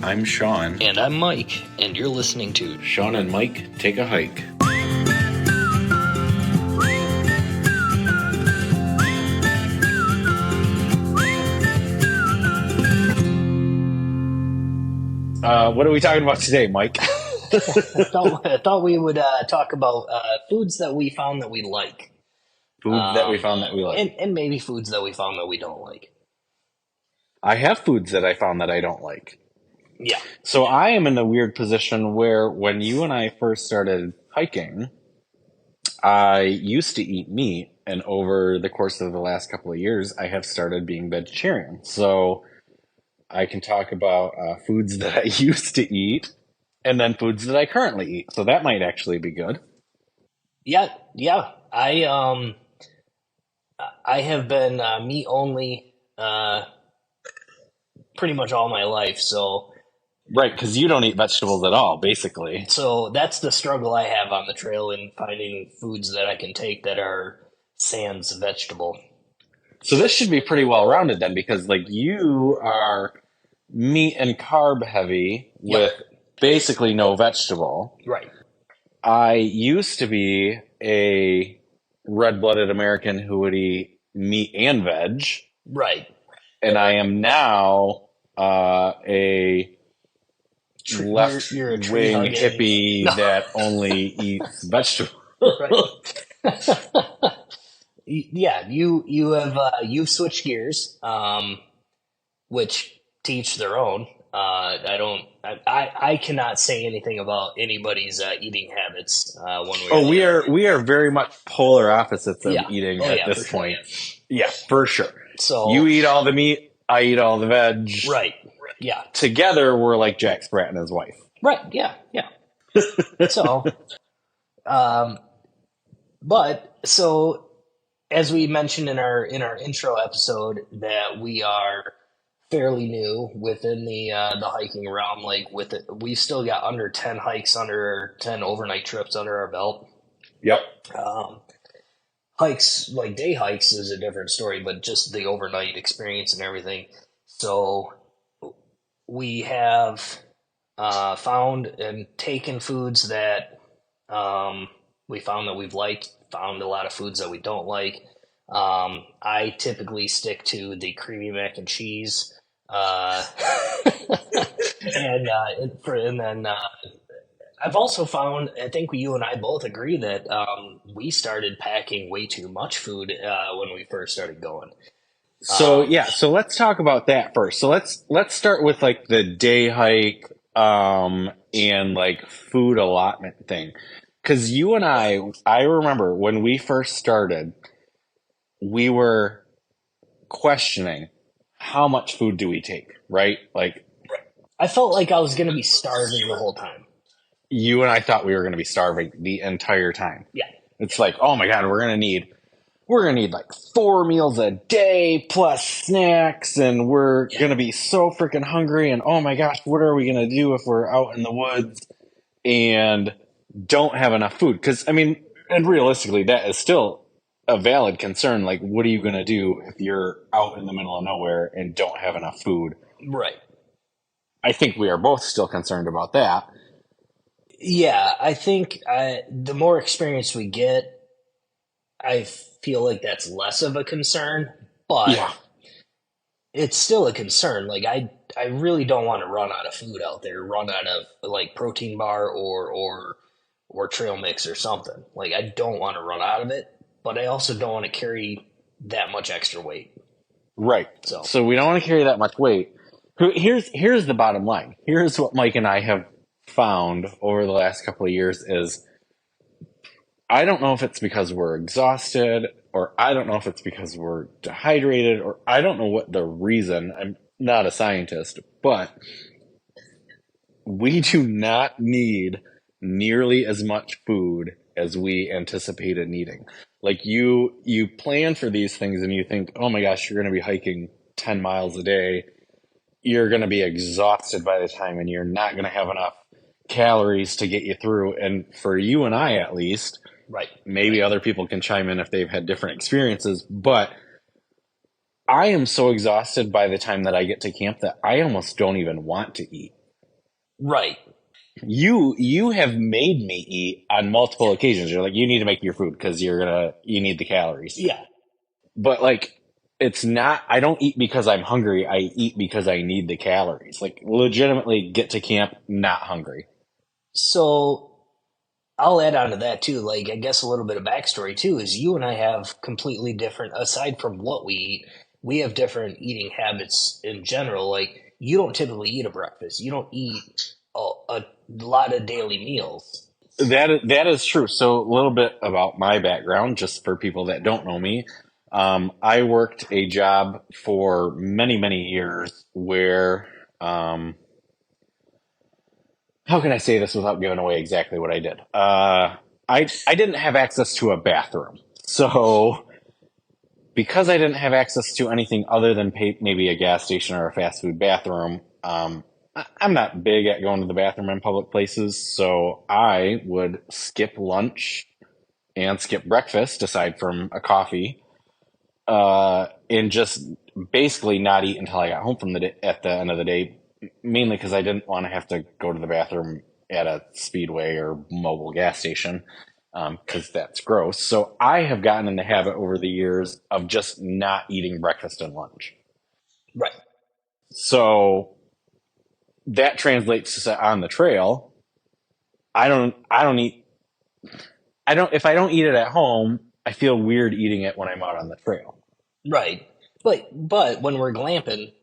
I'm Shawn. And I'm Mike, and you're listening to Shawn and Mike Take a Hike. What are we talking about today, Mike? I thought we would talk about foods that we found that we like. Foods that we found that we like. And maybe foods that we found that we don't like. I have foods that I found that I don't like. Yeah. So I am in the weird position where when you and I first started hiking, I used to eat meat, and over the course of the last couple of years, I have started being vegetarian. So I can talk about foods that I used to eat and then foods that I currently eat. So that might actually be good. Yeah. I have been meat only pretty much all my life, so Right, because you don't eat vegetables at all, basically. so that's the struggle I have on the trail in finding foods that I can take that are sans vegetable. So this should be pretty well rounded then, because like you are meat and carb heavy with basically no vegetable. Right. I used to be a red-blooded American who would eat meat and veg, Right. and I am now a You're a tree left-wing hugging. hippie that only eats vegetables. Right. Yeah, you've switched gears, which to each their own. I cannot say anything about anybody's eating habits one way. Oh, or the we are very much polar opposites of Yeah. eating Oh, at yeah, this for sure, point. Yeah, for sure. So You eat all the meat, I eat all the veg. right, yeah, Together, we're like Jack Sprat and his wife. right, yeah. So, but so as we mentioned in our intro episode, that we are fairly new within the hiking realm. Like we've still got under 10 overnight trips under our belt. Yep. Hikes, like day hikes, is a different story, but just the overnight experience and everything. So we have found and taken foods that we found that we've liked, found a lot of foods that we don't like. I typically stick to the creamy mac and cheese, and then I've also found, I think you and I both agree that we started packing way too much food when we first started going. So so let's talk about that first. So let's start with like the day hike and like food allotment thing. Because you and I remember when we first started, we were questioning how much food do we take, right? Like I felt like I was going to be starving the whole time. you and I thought we were going to be starving the entire time. Yeah. It's like, oh my God, we're going to need like 4 meals a day plus snacks, and we're going to be so freaking hungry, and oh my gosh, what are we going to do if we're out in the woods and don't have enough food? Because, I mean, and realistically, that is still a valid concern. Like, what are you going to do if you're out in the middle of nowhere and don't have enough food? Right. I think we are both still concerned about that. Yeah, I think the more experience we get, I feel like that's less of a concern, but Yeah. it's still a concern. Like I really don't want to run out of food out there, run out of like protein bar or trail mix or something. Like I don't want to run out of it, but I also don't want to carry that much extra weight. Right. So we don't want to carry that much weight. Here's the bottom line. Here's what Mike and I have found over the last couple of years is I don't know if it's because we're exhausted, or I don't know if it's because we're dehydrated, or I don't know what the reason. I'm not a scientist, but we do not need nearly as much food as we anticipated needing. Like you plan for these things and you think, oh my gosh, you're going to be hiking 10 miles a day. You're going to be exhausted by the time, and you're not going to have enough calories to get you through. And for you and I, at least, Right. maybe other people can chime in if they've had different experiences, but I am so exhausted by the time that I get to camp that I almost don't even want to eat. Right. You have made me eat on multiple occasions. You're like, you need to make your food because you need the calories. Yeah. But like, it's not, I don't eat because I'm hungry. I eat because I need the calories. Like, legitimately get to camp not hungry. So I'll add on to that too. Like, I guess a little bit of backstory too is you and I have completely different, aside from what we eat, we have different eating habits in general. Like, you don't typically eat a breakfast, you don't eat a lot of daily meals. That is true. So a little bit about my background, just for people that don't know me. I worked a job for many, many years where, how can I say this without giving away exactly what I did? I didn't have access to a bathroom. So because I didn't have access to anything other than maybe a gas station or a fast food bathroom, I'm not big at going to the bathroom in public places. So I would skip lunch and skip breakfast, aside from a coffee, and just basically not eat until I got home from at the end of the day, mainly because I didn't want to have to go to the bathroom at a speedway or mobile gas station, because that's gross. So I have gotten in the habit over the years of just not eating breakfast and lunch. Right. So that translates to on the trail. I don't eat. If I don't eat it at home, I feel weird eating it when I'm out on the trail. Right. But when we're glamping,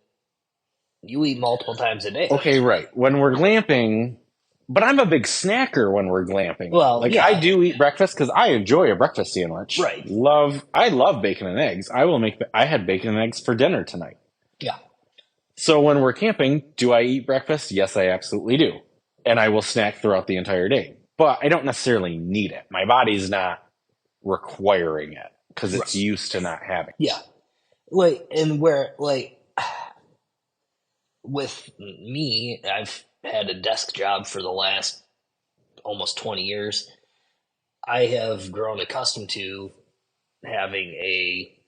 you eat multiple times a day. Okay, right. When we're glamping, but I'm a big snacker when we're glamping. Well, Like, yeah. I do eat breakfast because I enjoy a breakfast sandwich. Right. I love bacon and eggs. I had bacon and eggs for dinner tonight. Yeah. So when we're camping, do I eat breakfast? Yes, I absolutely do. And I will snack throughout the entire day. But I don't necessarily need it. My body's not requiring it because it's Right. used to not having it. Yeah. Like, and where, like, with me, I've had a desk job for the last almost 20 years. I have grown accustomed to having a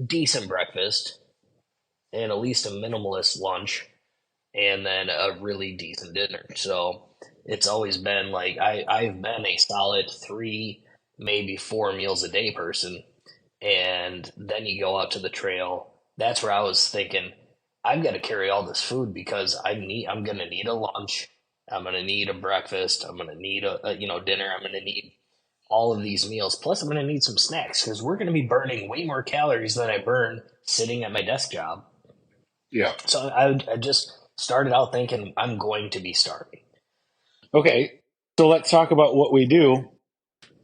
decent breakfast and at least a minimalist lunch and then a really decent dinner. So it's always been like I've been a solid 3, maybe 4 meals a day person. And then you go out to the trail. That's where I was thinking, I've got to carry all this food because I'm gonna need a lunch, I'm gonna need a breakfast, I'm gonna need a dinner, I'm gonna need all of these meals. Plus, I'm gonna need some snacks because we're gonna be burning way more calories than I burn sitting at my desk job. Yeah. So I just started out thinking I'm going to be starving. Okay. So let's talk about what we do.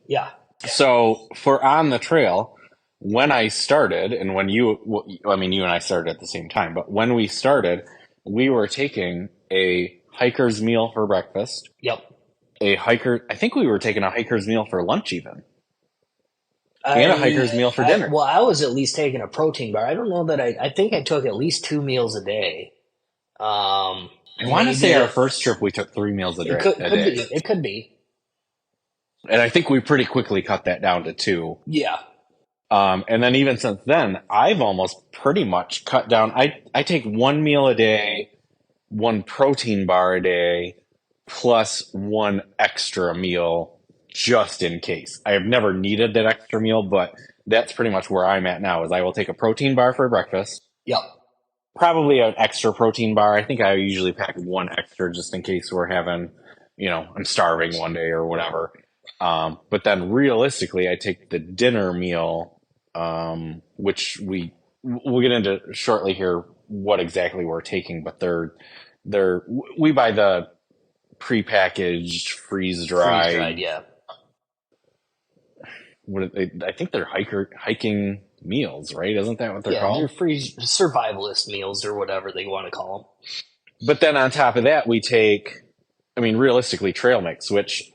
Yeah. So for on the trail, when I started, and you and I started at the same time, but when we started, we were taking a hiker's meal for breakfast, Yep. I think we were taking a hiker's meal for lunch even, and a hiker's meal for dinner. Well, I was at least taking a protein bar. I don't know that I think I took at least 2 meals a day. I want to say our first trip we took 3 meals a day. It could be. And I think we pretty quickly cut that down to 2. Yeah. And then even since then, I've almost pretty much cut down. I take 1 meal a day, 1 protein bar a day, plus 1 extra meal just in case. I have never needed that extra meal, but that's pretty much where I'm at now. Is I will take a protein bar for breakfast, Yep. probably an extra protein bar. I think I usually pack 1 extra just in case we're having, I'm starving one day or whatever. But then realistically, I take the dinner meal, which we'll get into shortly here what exactly we're taking, but we buy the prepackaged, freeze dried. Yeah. I think they're hiking meals, right? Isn't that what they're They're called? free survivalist meals or whatever they want to call them. But then on top of that, we take, realistically, trail mix, which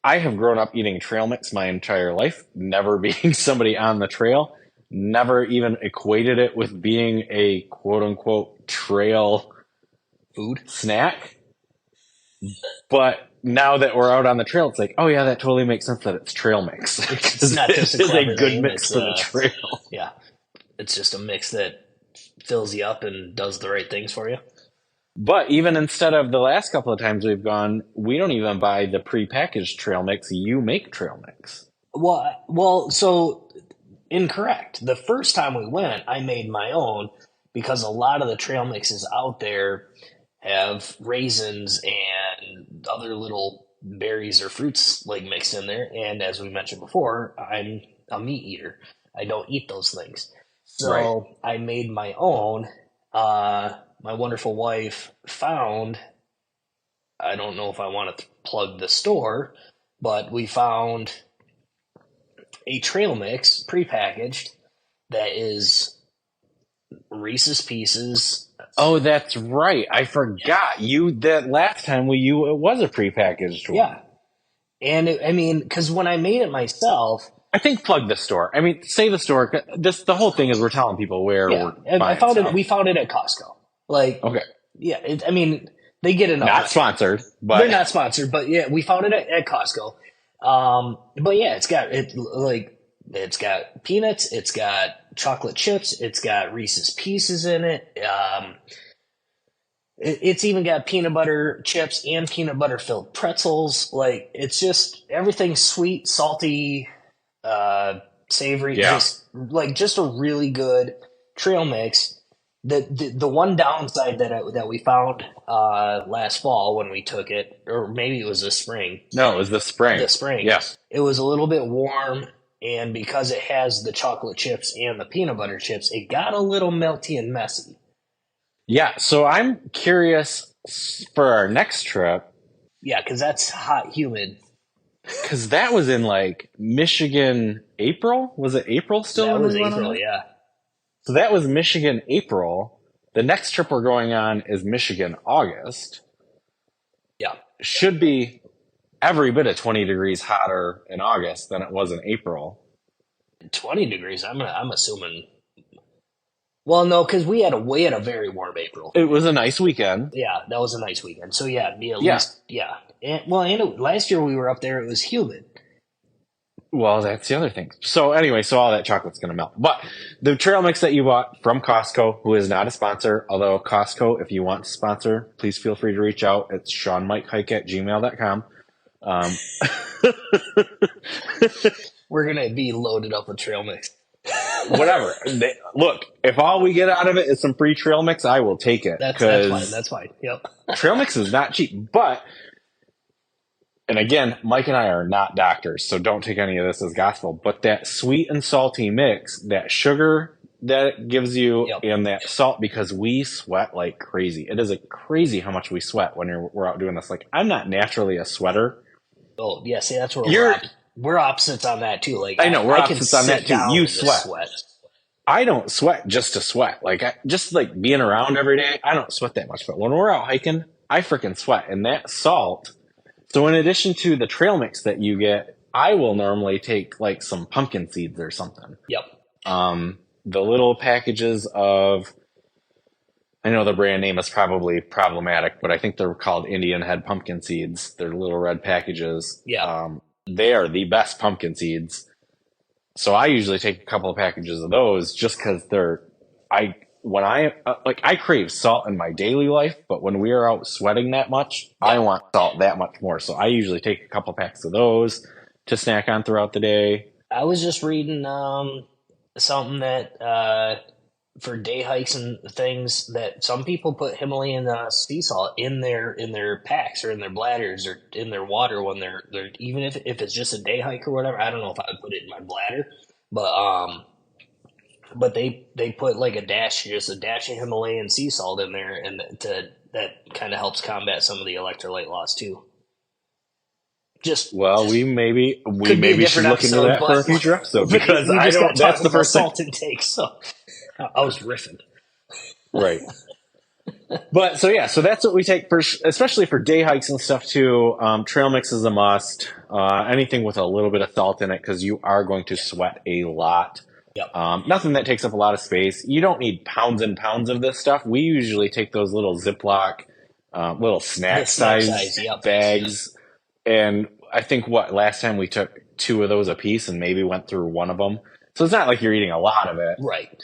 I have grown up eating trail mix my entire life, never being somebody on the trail, never even equated it with being a quote unquote trail Food snack. But now that we're out on the trail, it's like, oh yeah, that totally makes sense that it's trail mix. It's not just a clever good name, mix for the trail. Yeah. It's just a mix that fills you up and does the right things for you. But even instead of the last couple of times we've gone, we don't even buy the prepackaged trail mix. You make trail mix. So incorrect. The first time we went, I made my own because a lot of the trail mixes out there have raisins and other little berries or fruits like mixed in there. And as we mentioned before, I'm a meat eater. I don't eat those things. Right. So I made my own. My wonderful wife found, I don't know if I want to plug the store, but we found a trail mix prepackaged that is Reese's Pieces. Oh, that's right. I forgot that last time it was a prepackaged one. Yeah. And I mean, because when I made it myself, I think plug the store. I mean, say the store. The whole thing is we're telling people where yeah, we're and I buying found stuff. it. We found it at Costco. Like, Okay. yeah, I mean, they get enough. Not sponsored, but they're not sponsored. But yeah, we found it at Costco. But yeah, it's got peanuts, it's got chocolate chips, it's got Reese's Pieces in it. It's even got peanut butter chips and peanut butter filled pretzels. Like, it's just everything sweet, salty, savory. Yeah. Just a really good trail mix. The one downside that we found last fall when we took it, or maybe it was this spring. No, it was the spring. The spring. Yeah. It was a little bit warm, and because it has the chocolate chips and the peanut butter chips, it got a little melty and messy. Yeah, so I'm curious for our next trip. Yeah, because that's hot, humid. Because that was in like Michigan, April? Was it April still? That when was we went on April, that? yeah. So that was Michigan, April. The next trip we're going on is Michigan, August. Yeah. Should be every bit of 20 degrees hotter in August than it was in April. 20 degrees, I'm assuming. Well, no, because we had a very warm April. It was a nice weekend. Yeah, that was a nice weekend. So yeah, it'd be at least, yeah. Last year we were up there, it was humid. Well, that's the other thing. So anyway, all that chocolate's going to melt. But the trail mix that you bought from Costco, who is not a sponsor, although Costco, if you want to sponsor, please feel free to reach out. It's ShawnMikeHike@gmail.com. We're going to be loaded up with trail mix. Whatever. Look, if all we get out of it is some free trail mix, I will take it. That's fine. That's fine. Yep. Trail mix is not cheap, but, and again, Mike and I are not doctors, so don't take any of this as gospel, but that sweet and salty mix, that sugar that it gives you, Yep. and that salt, because we sweat like crazy. It is crazy how much we sweat when we're out doing this. Like, I'm not naturally a sweater. Oh, yeah. See, that's where we're opposites on that too. Like, I know, we're opposites on that too. You sweat. I don't sweat just to sweat. Like, just like being around every day, I don't sweat that much. But when we're out hiking, I freaking sweat. And that salt. So in addition to the trail mix that you get, I will normally take like some pumpkin seeds or something. Yep. The little packages of, I know the brand name is probably problematic, but I think they're called Indian Head pumpkin seeds. They're little red packages. Yeah. They are the best pumpkin seeds. So I usually take a couple of packages of those just because I crave salt in my daily life, but when we are out sweating that much, I want salt that much more. So I usually take a couple packs of those to snack on throughout the day. I was just reading something that for day hikes and things that some people put Himalayan sea salt in their packs or in their bladders or in their water when they're even if it's just a day hike or whatever. I don't know if I would put it in my bladder, but they put like just a dash of Himalayan sea salt in there, and that kind of helps combat some of the electrolyte loss too. We maybe should look into that for a future episode, because I don't. That's the first salt intake. So I was riffing, right? But so that's what we take for, especially for day hikes and stuff too. Trail mix is a must. Anything with a little bit of salt in it, because you are going to sweat a lot. Yep. Nothing that takes up a lot of space. You don't need pounds and pounds of this stuff. We usually take those little Ziploc, little snack size bags. And I think last time we took 2 of those a piece and maybe went through one of them. So it's not like you're eating a lot of it. Right.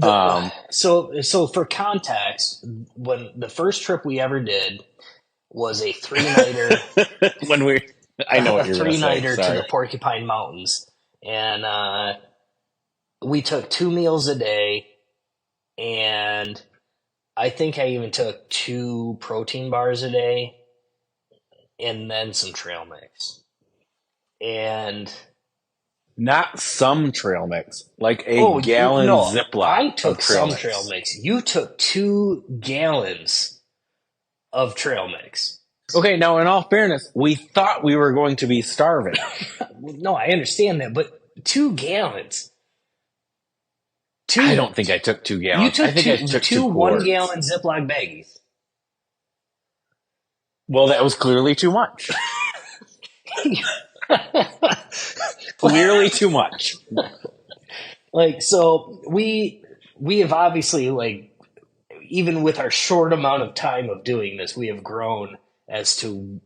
Um, So for context, when the first trip we ever did was a three nighter, when we, I know what a you're gonna three say. nighter to Sorry. the Porcupine Mountains, and we took 2 meals a day, and I think I even took 2 protein bars a day, and then some trail mix. And Not some trail mix, like a oh gallon no, Ziploc I of took trail some trail mix. mix. You took 2 gallons of trail mix. Okay, now in all fairness, we thought we were going to be starving. No, I understand that, but 2 gallons. I Two. don't think I took two You gallons. I took think I two took two two quarts. 1 gallon Ziploc baggies. Well, that was clearly too much. Clearly too much. Like so we have obviously like even with our short amount of time of doing this, we have grown as to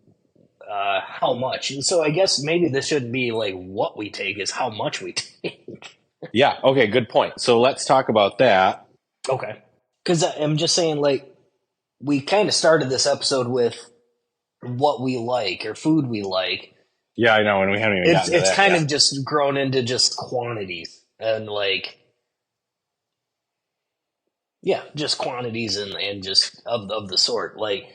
how much. And so I guess maybe this shouldn't be like what we take, is how much we take. Yeah, okay, good point. So let's talk about that. Okay. Because I'm just saying, like, we kind of started this episode with what we like or food we like. Yeah, I know, and we haven't even It's gotten to it's that kind yet. of just grown into just quantities and like yeah, just quantities and just of the sort. Like,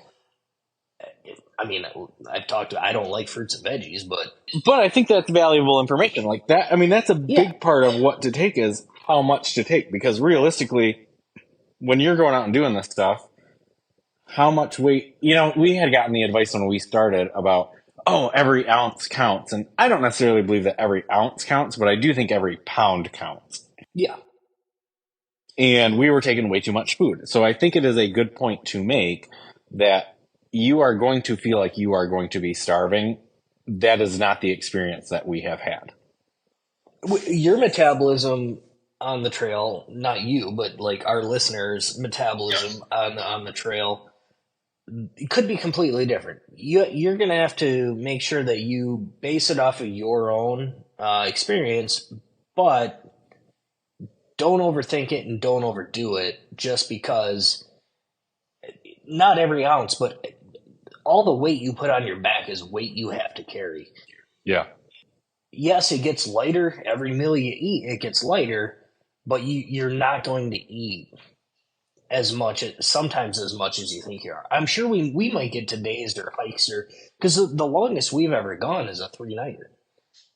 I mean, I've talked. I don't like fruits and veggies, but But I think that's valuable information. Like that, I mean, that's a yeah, big part of what to take is how much to take. Because realistically, when you're going out and doing this stuff, how much weight, we had gotten the advice when we started about, oh, every ounce counts. And I don't necessarily believe that every ounce counts, but I do think every pound counts. yeah. And we were taking way too much food. So I think it is a good point to make that you are going to feel like you are going to be starving. That is not the experience that we have had. Your metabolism on the trail, not you, but like our listeners' metabolism on the trail, it could be completely different. You're going to have to make sure that you base it off of your own experience, but don't overthink it and don't overdo it just because not every ounce, but all the weight you put on your back is weight you have to carry. Yeah. Yes, it gets lighter. Every meal you eat, it gets lighter, but you're not going to eat as much, sometimes as much as you think you are. I'm sure we might get to days or hikes or because the longest we've ever gone is a 3 nighter.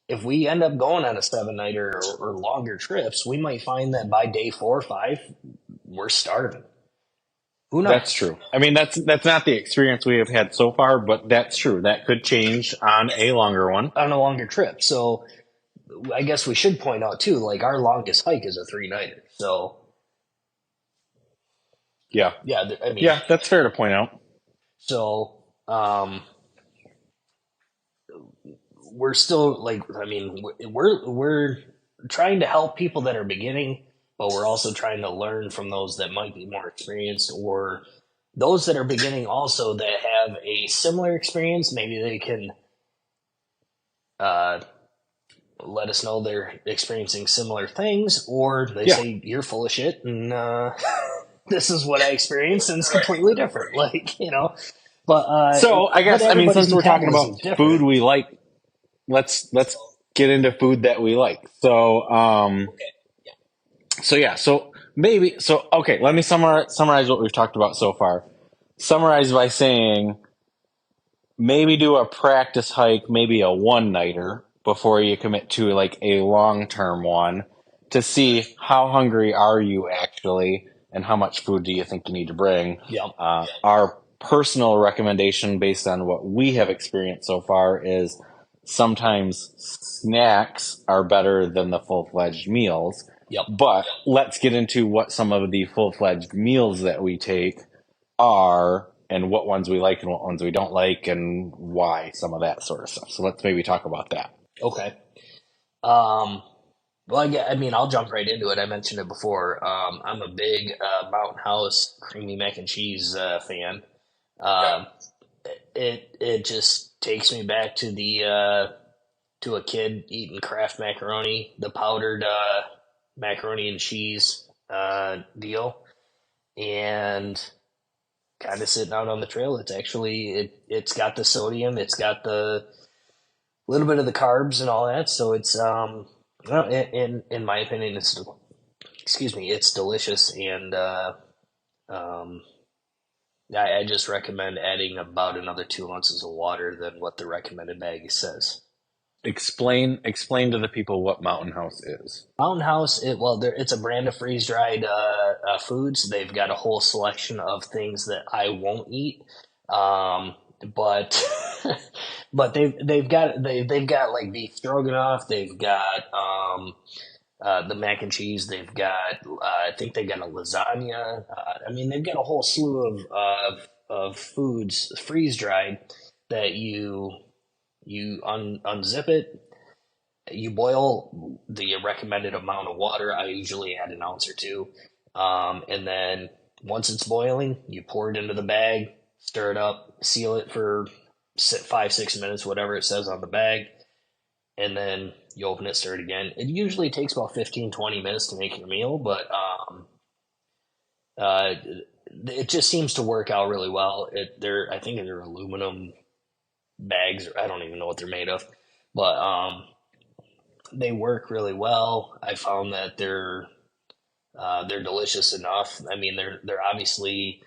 If we end up going on a 7 nighter or longer trips, we might find that by day 4 or 5, we're starving. Who That's knows? true. I mean, that's not the experience we have had so far, but that's true. That could change on a longer one. On a longer trip. So I guess we should point out too, like our longest hike is a 3 nighter. So Yeah. yeah, I mean, Yeah, that's fair to point out. so we're still like, I mean, we're trying to help people that are beginning, but we're also trying to learn from those that might be more experienced or those that are beginning also that have a similar experience. Maybe they can uh, let us know they're experiencing similar things, or they Yeah. say you're full of shit and this is what I experienced and it's completely different. Like, but So I guess, I mean, everybody's since we're talking about metabolism is food different. we like, let's get into food that we like. So yeah, okay, let me summarize what we've talked about so far. Summarize by saying maybe do a practice hike, maybe a one nighter before you commit to like a long term one to see how hungry are you actually and how much food do you think you need to bring. Yep. Our personal recommendation based on what we have experienced so far is sometimes snacks are better than the full fledged meals. Yep. But let's get into what some of the full fledged meals that we take are and what ones we like and what ones we don't like and why, some of that sort of stuff. So let's maybe talk about that. Okay. Um, well, I mean, I'll jump right into it. I mentioned it before. I'm a big Mountain House creamy mac and cheese fan. Um, it just takes me back to the to a kid eating Kraft macaroni, the powdered macaroni and cheese. deal, and kind of sitting out on the trail. It's actually it's got the sodium, it's got the little bit of the carbs and all that. So it's well, in my opinion, it's excuse me, it's delicious, and um, I just recommend adding about another 2 ounces of water than what the recommended bag says. Explain to the people what Mountain House is. Mountain House, it's a brand of freeze dried foods. They've got a whole selection of things that I won't eat, but but they've got like beef stroganoff. They've got the mac and cheese. They've got I think they've got a lasagna. I mean, they've got a whole slew of foods freeze dried that you unzip it, you boil the recommended amount of water. I usually add an ounce or two. And then once it's boiling, you pour it into the bag, stir it up, seal it for 5, 6 minutes, whatever it says on the bag. And then you open it, stir it again. It usually takes about 15, 20 minutes to make your meal, but uh, it just seems to work out really well. I think they're aluminum bags. I don't even know what they're made of, but they work really well. I found that they're delicious enough. I mean, they're obviously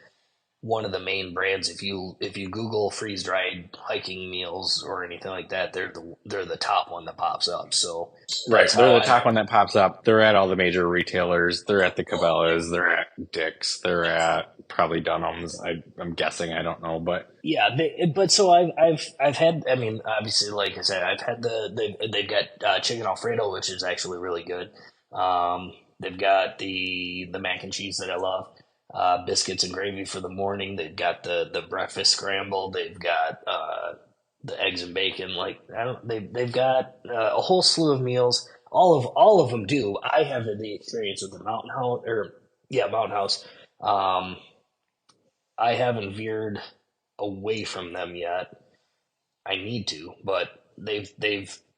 one of the main brands. If you Google freeze dried hiking meals or anything like that, they're the top one that pops up. So Right. that's They're how the top one that pops up. They're at all the major retailers. They're at the Cabela's. They're at Dick's. They're at probably Dunham's. I'm guessing. I don't know. But Yeah, but so I've had. I mean, obviously, like I said, I've had they've got chicken Alfredo, which is actually really good. They've got the mac and cheese that I love. Biscuits and gravy for the morning. They've got the breakfast scramble. They've got the eggs and bacon. Like I don't. They've got a whole slew of meals. All of them do. I have the experience with the Mountain House, or yeah, Mountain House. Um, I haven't veered away from them yet. I need to, but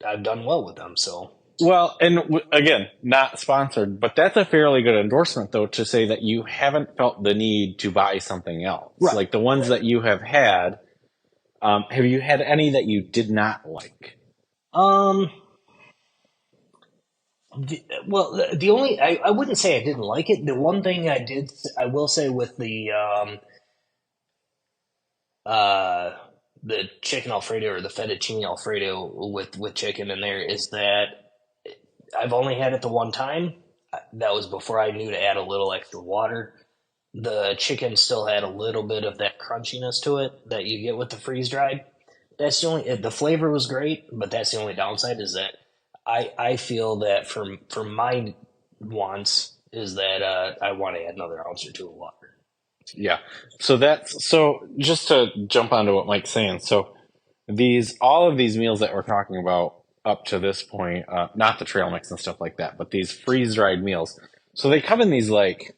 I've done well with them. So well, and again, not sponsored, but that's a fairly good endorsement, though, to say that you haven't felt the need to buy something else. right. Like the ones that you have had. Have you had any that you did not like? Um. Well, the only I wouldn't say I didn't like it. The one thing I will say with uh the chicken Alfredo or the fettuccine Alfredo with chicken in there is that I've only had it the one time. That was before I knew to add a little extra water. The chicken still had a little bit of that crunchiness to it that you get with the freeze dried. That's the flavor was great, but that's the only downside is that I feel that for my wants is that I want to add another ounce or two of water. Yeah. So just to jump onto what Mike's saying. So all of these meals that we're talking about up to this point, not the trail mix and stuff like that, but these freeze dried meals. So they come in these like,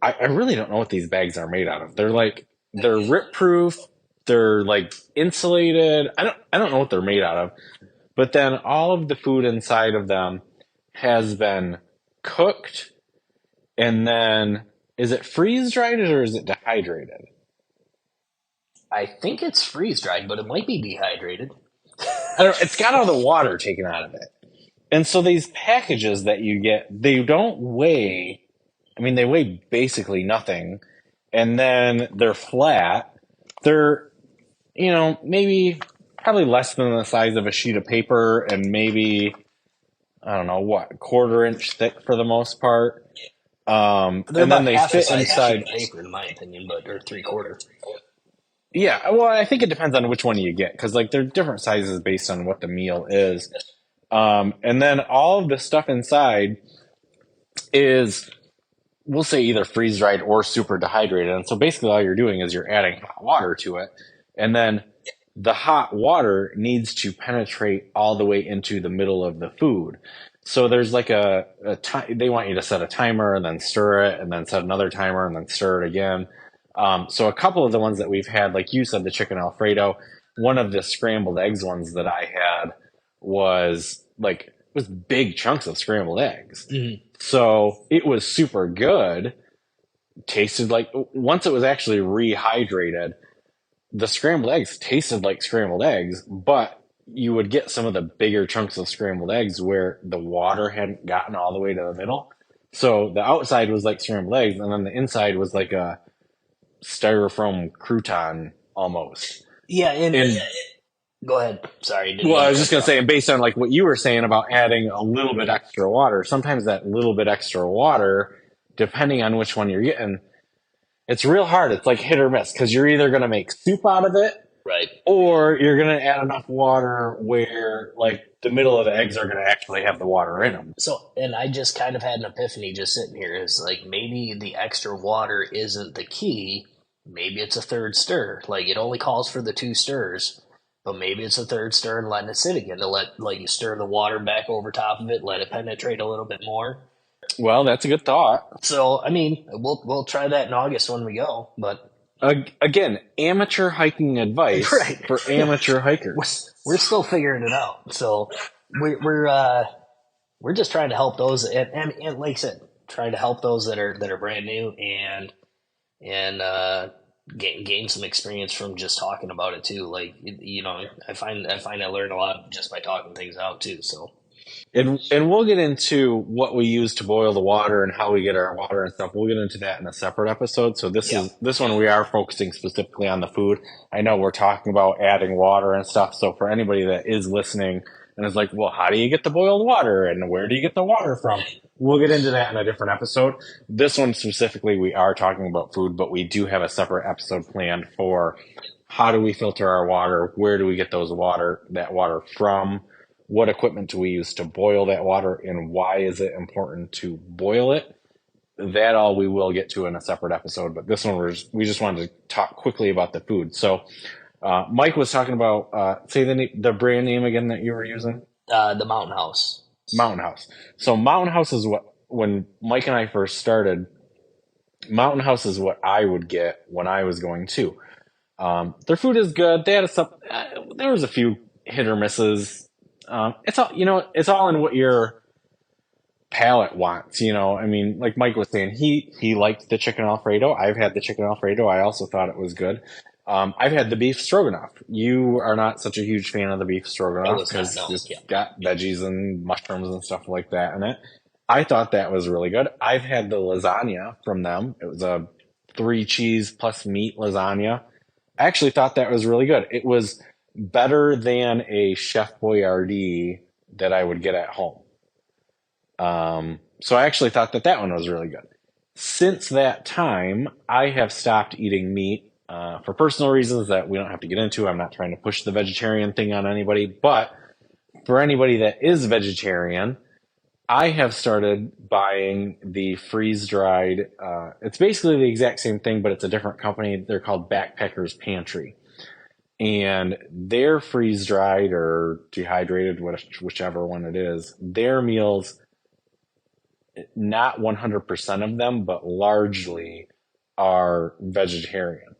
I really don't know what these bags are made out of. They're rip proof. They're like insulated. I don't know what they're made out of. But then all of the food inside of them has been cooked, and then is it freeze dried or is it dehydrated? I think it's freeze dried, but it might be dehydrated. I don't, it's got all the water taken out of it. And so these packages that you get, they don't weigh, I mean, they weigh basically nothing. And then they're flat. They're, maybe probably less than the size of a sheet of paper and maybe, I don't know, what, quarter-inch thick for the most part. They're And then about they half the fit size of a inside. sheet of paper, in my opinion, but or 3/4. Yeah, well, I think it depends on which one you get because like they're different sizes based on what the meal is. And then all of the stuff inside is, we'll say, either freeze dried or super dehydrated. And so basically, all you're doing is you're adding hot water to it, and then the hot water needs to penetrate all the way into the middle of the food. So there's like a time they want you to set a timer and then stir it, and then set another timer and then stir it again. So a couple of the ones that we've had, like you said, the chicken Alfredo, one of the scrambled eggs ones that I had was big chunks of scrambled eggs. So it was super good. Tasted like, once it was actually rehydrated, the scrambled eggs tasted like scrambled eggs, but you would get some of the bigger chunks of scrambled eggs where the water hadn't gotten all the way to the middle. So the outside was like scrambled eggs, and then the inside was like a styrofoam crouton almost. Yeah, and And go ahead. Sorry, didn't well, mean I to was just cut you gonna off. say, and based on like what you were saying about adding a little bit extra water, sometimes that little bit extra water, depending on which one you're getting, it's real hard. It's like hit or miss because you're either gonna make soup out of it Right. or you're gonna add enough water where like the middle of the eggs are gonna actually have the water in them. So, and I just kind of had an epiphany just sitting here. Is like maybe the extra water isn't the key. Maybe it's a third stir. Like it only calls for the two stirs, but maybe it's a third stir and letting it sit again to let like you stir the water back over top of it, let it penetrate a little bit more. Well, that's a good thought. So, I mean, we'll try that in August when we go. But Again, amateur hiking advice right, for amateur we're, hikers. we're still figuring it out. So we're just trying to help those, and like I said, trying to help those that are brand new and gain some experience from just talking about it too. Like I find I learn a lot just by talking things out too. So And we'll get into what we use to boil the water and how we get our water and stuff. We'll get into that in a separate episode. So yeah, this one we are focusing specifically on the food. I know we're talking about adding water and stuff. So for anybody that is listening and is like, well, how do you get the boiled water and where do you get the water from? We'll get into that in a different episode. This one specifically, we are talking about food, but we do have a separate episode planned for how do we filter our water? Where do we get that water from? What equipment do we use to boil that water and why is it important to boil it? That all we will get to in a separate episode, but this one we just wanted to talk quickly about the food. So Mike was talking about say the brand name again that you were using. the Mountain House. Mountain House. So Mountain House is what, when Mike and I first started, Mountain House is what I would get when I was going too. Their food is good. They had there was a few hit or misses. It's all, it's all in what your palate wants, I mean, like Mike was saying, he liked the chicken Alfredo. I've had the chicken Alfredo. I also thought it was good. I've had the beef stroganoff. You are not such a huge fan of the beef I stroganoff was not, because no. it's Yeah. got veggies and mushrooms and stuff like that in it. I thought that was really good. I've had the lasagna from them. It was a 3 cheese plus meat lasagna. I actually thought that was really good. It was better than a Chef Boyardee that I would get at home. So I actually thought that one was really good. Since that time, I have stopped eating meat for personal reasons that we don't have to get into. I'm not trying to push the vegetarian thing on anybody, but for anybody that is vegetarian, I have started buying the freeze dried. It's basically the exact same thing, but it's a different company. They're called Backpackers Pantry. And their freeze dried or dehydrated, whichever one it is, their meals, not 100% of them, but largely are vegetarian.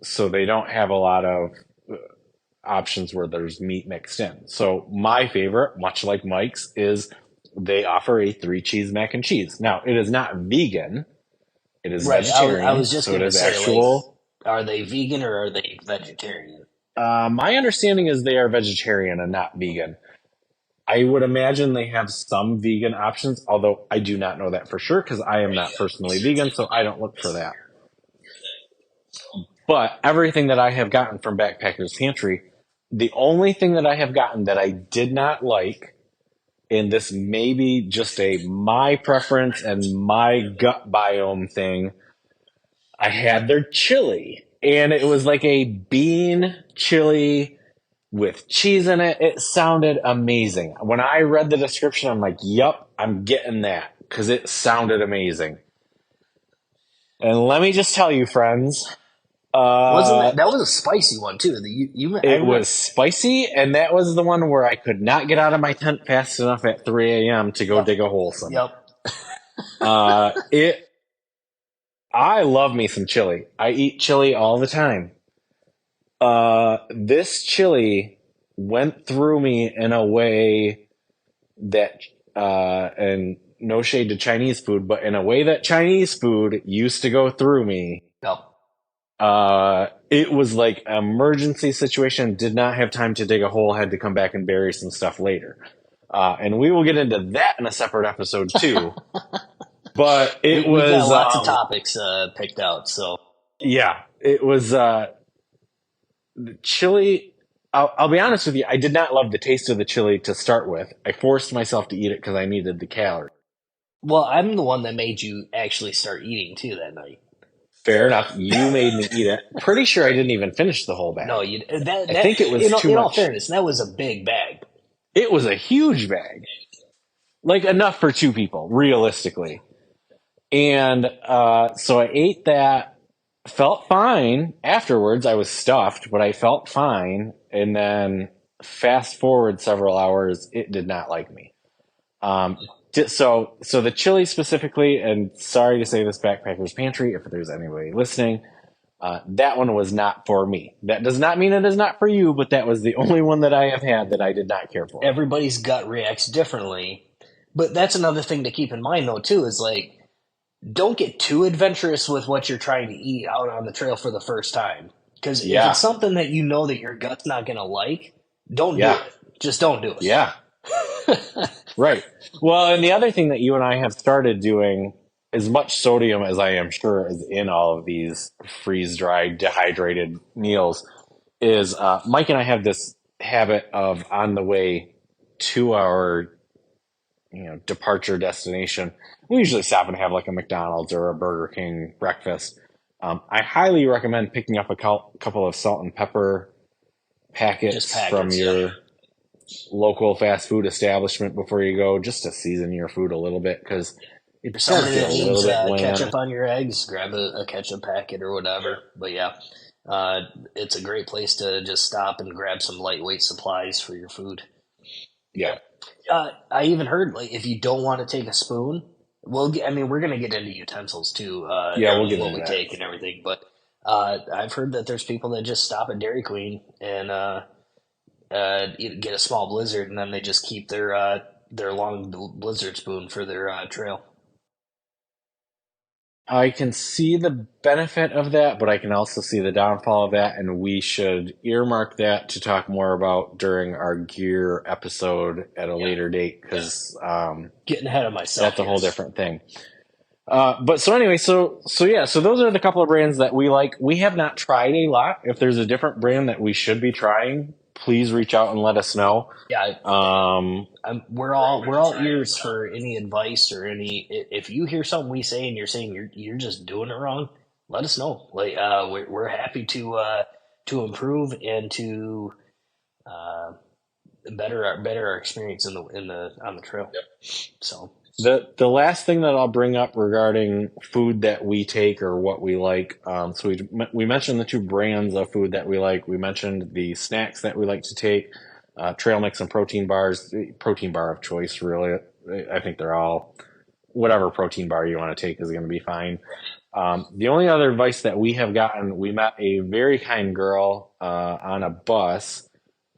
So they don't have a lot of options where there's meat mixed in. So my favorite, much like Mike's, is they offer a 3 cheese mac and cheese. Now, it is not vegan. It is Right. I vegetarian. was just So it gonna is say, like, actual. are they vegan or are they vegetarian? My understanding is they are vegetarian and not vegan. I would imagine they have some vegan options, although I do not know that for sure because I am not personally vegan, so I don't look for that. But everything that I have gotten from Backpackers Pantry, the only thing that I have gotten that I did not like, and this may be just a my preference and my gut biome thing, I had their chili, and it was like a bean chili with cheese in it. It sounded amazing. When I read the description, I'm like, "Yup, I'm getting that," because it sounded amazing. And let me just tell you, friends, Wasn't uh, that was a spicy one too? I it remember. was spicy, and that was the one where I could not get out of my tent fast enough at 3 a.m. to go Yep. dig a hole some. Yep. It. I love me some chili. I eat chili all the time. This chili went through me in a way that, and no shade to Chinese food, but in a way that Chinese food used to go through me. No. It was like an emergency situation. Did not have time to dig a hole. Had to come back and bury some stuff later. And we will get into that in a separate episode too. But it We've got was, lots of topics picked out, so yeah, it was the chili. I'll be honest with you. I did not love the taste of the chili to start with. I forced myself to eat it because I needed the calories. well, I'm the one that made you actually start eating too that night. Fair enough. You made me eat it. Pretty sure I didn't even finish the whole No, bag. you I think it was too in all much. fairness, that was a big bag. It was a huge bag, like enough for two people, realistically. And so I ate that, felt fine. Afterwards, I was stuffed, but I felt fine. And then fast forward several hours, it did not like me. Um, so the chili specifically, and sorry to say this, Backpackers Pantry, if there's anybody listening, that one was not for me. That does not mean it is not for you, but that was the only one that I have had that I did not care for. Everybody's gut reacts differently, but that's another thing to keep in mind though too is like don't get too adventurous with what you're trying to eat out on the trail for the first time. Because if it's Yeah, something that you know that your gut's not going to like, don't do yeah, it. Just don't do yeah. it. Right. Well, and the other thing that you and I have started doing, as much sodium as I am sure is in all of these freeze dried, dehydrated meals, is Mike and I have this habit of on the way to our departure destination. We usually stop and have like a McDonald's or a Burger King breakfast. I highly recommend picking up a couple of salt and pepper Just packets from packets, yeah. your local fast food establishment before you go, just to season your food a little bit because For it does somebody get that a little needs bit bland. ketchup on your eggs, grab a ketchup packet or whatever. But yeah, it's a great place to just stop and grab some lightweight supplies for your food. Yeah, I even heard like if you don't want to take a spoon, I mean, we're gonna get into utensils too, yeah, we'll and get what into we that. take and everything. But I've heard that there's people that just stop at Dairy Queen and get a small blizzard, and then they just keep their long blizzard spoon for their trail. I can see the benefit of that, but I can also see the downfall of that, and we should earmark that to talk more about during our gear episode at a Yeah, later date because getting ahead of myself that's a here. whole different thing. But so anyway, so yeah, so those are the couple of brands that we like. We have not tried a lot. If there's a different brand that we should be trying, please reach out and let us know. Yeah, Um, we're all ears for any advice or any. If you hear something we say and you're saying you're just doing it wrong, let us know. Like we're happy to improve and to uh, better our experience in the on the trail. So the last thing that I'll bring up regarding food that we take or what we like, so we mentioned the two brands of food that we like. We mentioned the snacks that we like to take, trail mix and protein bars. Protein bar of choice, really. I think they're all whatever protein bar you want to take is going to be fine. The only other advice that we have gotten, we met a very kind girl on a bus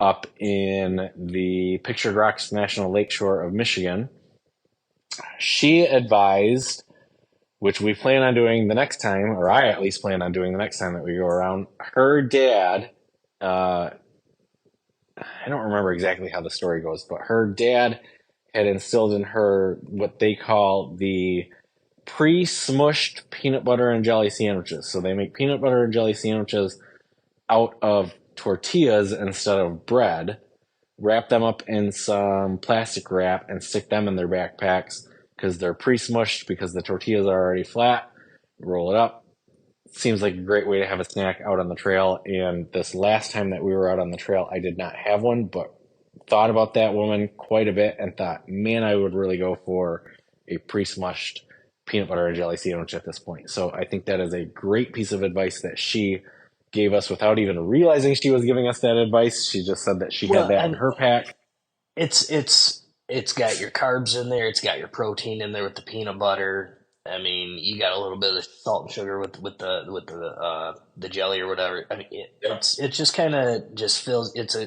up in the Pictured Rocks National Lakeshore of Michigan. She advised, which we plan on doing the next time, or I at least plan on doing the next time that we go around. Her dad, uh, I don't remember exactly how the story goes, but her dad had instilled in her what they call the pre-smushed peanut butter and jelly sandwiches. So they make peanut butter and jelly sandwiches out of tortillas instead of bread, wrap them up in some plastic wrap, and stick them in their backpacks because they're pre-smushed because the tortillas are already flat. Roll it up. Seems like a great way to have a snack out on the trail. And this last time that we were out on the trail, I did not have one, but thought about that woman quite a bit and thought, man, I would really go for a pre-smushed peanut butter and jelly sandwich at this point. So I think that is a great piece of advice that she gave us without even realizing she was giving us that advice. She just said that she had well, that in and her pack. it's got your carbs in there. It's got your protein in there with the peanut butter. I mean, you got a little bit of salt and sugar with the jelly or whatever. I mean, it's just kind of just feels it's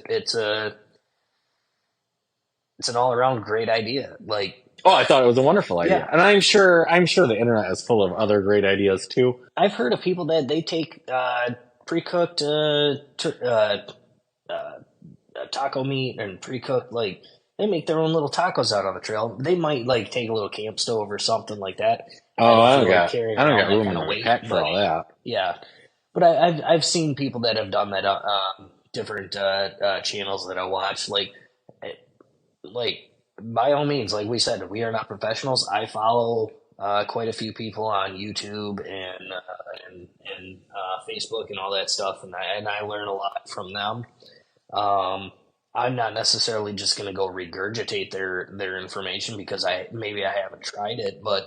an all around great idea. Like Oh, I thought it was a wonderful idea, Yeah, and I'm sure the internet is full of other great ideas too. I've heard of people that they take pre-cooked taco meat and pre-cooked, like they make their own little tacos out on the trail. They might like take a little camp stove or something like that. I Oh, don't feel like carrying I don't around got that room kind in of my weight, pack for but all that. yeah. But I've seen people that have done that different channels that I watch. Like by all means, like we said, we are not professionals. I follow quite a few people on YouTube and Facebook and all that stuff, and I learn a lot from them. Um, I'm not necessarily just going to go regurgitate their information because I haven't tried it, but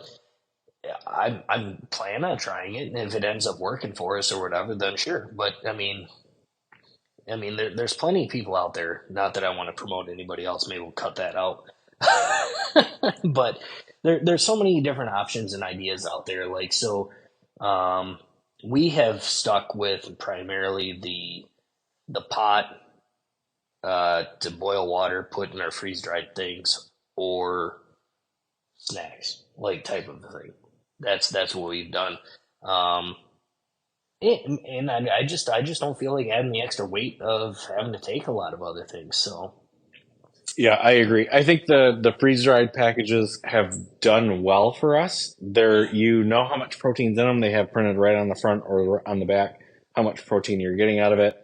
I'm planning on trying it, and if it ends up working for us or whatever, then sure. But there's plenty of people out there. Not that I want to promote anybody else. Maybe we'll cut that out. But there's so many different options and ideas out there. Like so, um, we have stuck with primarily the pot to boil water, put in our freeze dried things, or snacks, like type of thing. That's what we've done. Um, and I just don't feel like adding the extra weight of having to take a lot of other things. So Yeah, I agree. I think the freeze dried packages have done well for us. You know how much protein's in them. They have printed right on the front or on the back how much protein you're getting out of it.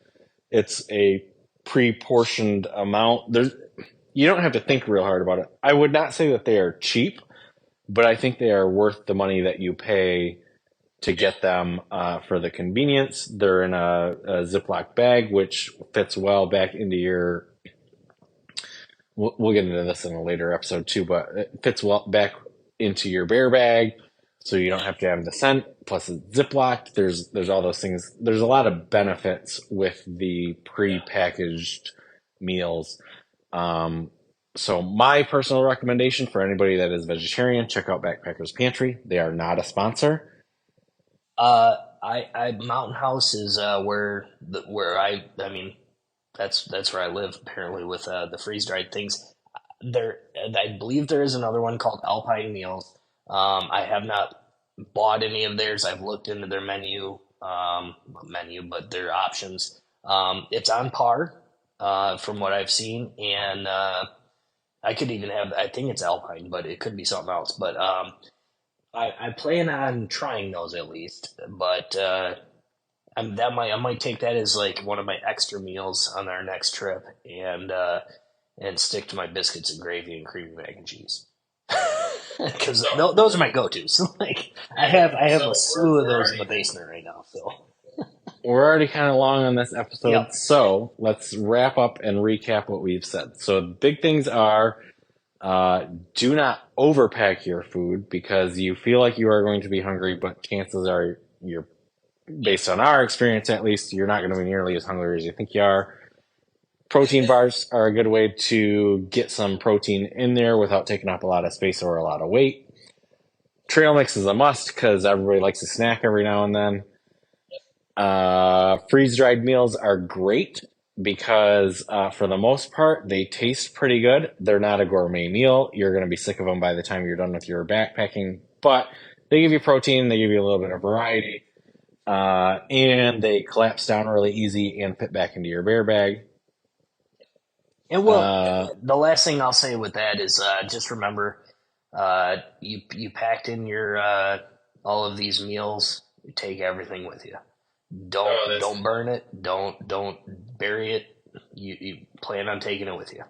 It's a pre-portioned amount. You don't have to think real hard about it. I would not say that they are cheap, but I think they are worth the money that you pay to get them for the convenience. They're in a Ziploc bag, which fits well back into your. We'll get into this in a later episode too, but it fits well back into your bear bag, so you don't have to have the scent. Plus, it's Ziploc. There's all those things. There's a lot of benefits with the pre-packaged meals. Um, so my personal recommendation for anybody that is vegetarian, check out Backpackers Pantry. They are not a sponsor. I Mountain House is where I mean that's where I live apparently with the freeze dried things. There, I believe there is another one called Alpine Meals. I have not bought any of theirs. I've looked into their but their options. It's on par from what I've seen, and I could even have. I think it's Alpine, but it could be something else. But I plan on trying those at least. But I might take that as like one of my extra meals on our next trip, and stick to my biscuits and gravy and creamy mac and cheese. Because those are my go-tos. Like I have a slew of those in the basement right now. So We're already kind of long on this yep. episode, so let's wrap up and recap what we've said. So big things are do not overpack your food because you feel like you are going to be hungry, but chances are you're, based on our experience at least, you're not going to be nearly as hungry as you think you are. Protein bars are a good way to get some protein in there without taking up a lot of space or a lot of weight. Trail mix is a must because everybody likes a snack every now and then. Freeze dried meals are great because for the most part, they taste pretty good. They're not a gourmet meal. You're going to be sick of them by the time you're done with your backpacking, but they give you protein, they give you a little bit of variety, and they collapse down really easy and fit back into your bear bag. And well, Uh, the last thing I'll say with that is just remember, you packed in your all of these meals. You take everything with you. Don't burn it. Don't bury it. You plan on taking it with you.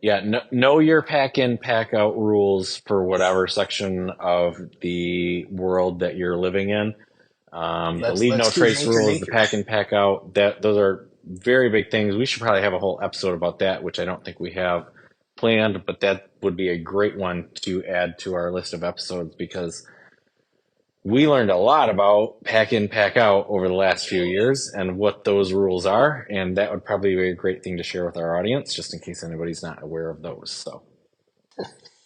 yeah, know your pack in, pack out rules for whatever section of the world that you're living in. The leave no Let's keep trace nature rules, the nature. pack in, pack out, those are very big things. We should probably have a whole episode about that, which I don't think we have planned, but that would be a great one to add to our list of episodes because we learned a lot about pack in, pack out over the last few years and what those rules are, and that would probably be a great thing to share with our audience, just in case anybody's not aware of those. So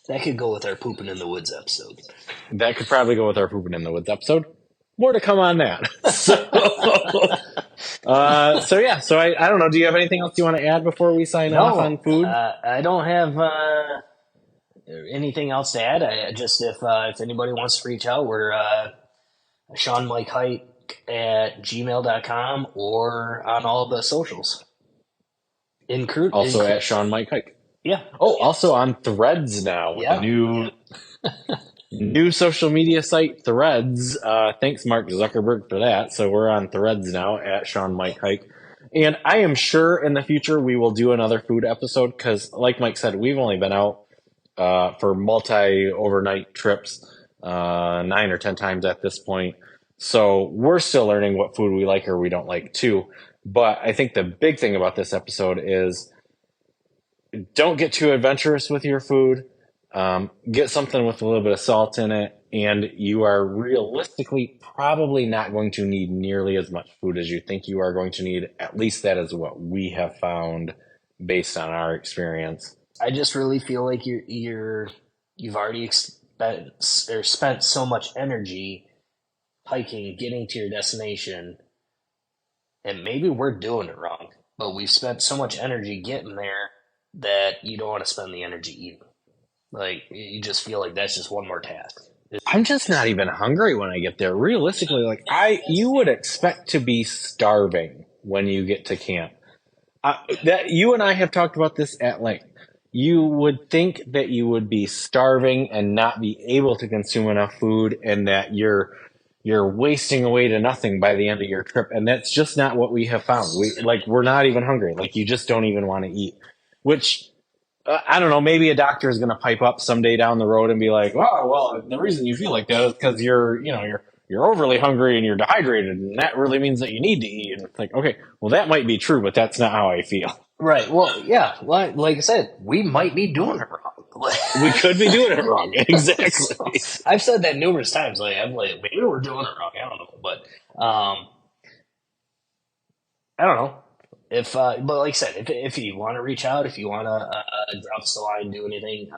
That could go with our pooping in the woods episode. that could probably go with our pooping in the woods episode. More to come on that. So I don't know. Do you have anything else you want to add before we sign off No, on food? I don't have anything else to add? Just if anybody wants to reach out, we're Shawn Mike Hike at gmail.com or on all the socials. Also at Shawn Mike Hike. Yeah. Oh, also on Threads now with the Yeah. new social media site Threads. Thanks, Mark Zuckerberg, for that. So we're on Threads now at Shawn Mike Hike. And I am sure in the future we will do another food episode because, like Mike said, we've only been out for multi overnight trips 9 or 10 times at this point. So we're still learning what food we like or we don't like too. But I think the big thing about this episode is don't get too adventurous with your food. Get something with a little bit of salt in it, and you are realistically probably not going to need nearly as much food as you think you are going to need. At least that is what we have found based on our experience. I just really feel like you've already spent so much energy hiking, getting to your destination, and maybe we're doing it wrong, but we've spent so much energy getting there that you don't want to spend the energy eating. Like you just feel like that's just one more task. I'm just not even hungry when I get there. Realistically, like you would expect to be starving when you get to camp. That you and I have talked about this at length. You would think that you would be starving and not be able to consume enough food, and that you're wasting away to nothing by the end of your trip. And that's just not what we have found. We're not even hungry. Like you just don't even want to eat, which I don't know. Maybe a doctor is going to pipe up someday down the road and be like, "Oh, well, the reason you feel like that is because you're overly hungry and you're dehydrated, and that really means that you need to eat." And it's like, okay, well, that might be true, but that's not how I feel. Right. Well, yeah. Like I said, we might be doing it wrong. We could be doing it wrong. Exactly. So, I've said that numerous times. I'm like, maybe we're doing it wrong. I don't know, but I don't know. But like I said, if you want to reach out, if you want to drop us a line, do anything,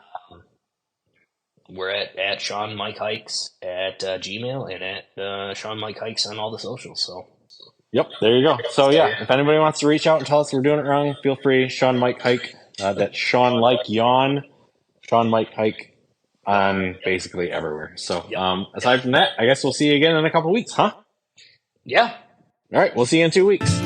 we're at Shawn Mike Hikes at Gmail and at Shawn Mike Hikes on all the socials. So, Yep, there you go. So yeah, if anybody wants to reach out and tell us we're doing it wrong, feel free. Shawn Mike Hike. That's Shawn like yawn. Shawn Mike Hike on basically everywhere. So aside from that, I guess we'll see you again in a couple weeks, huh? Yeah. All right, we'll see you in 2 weeks.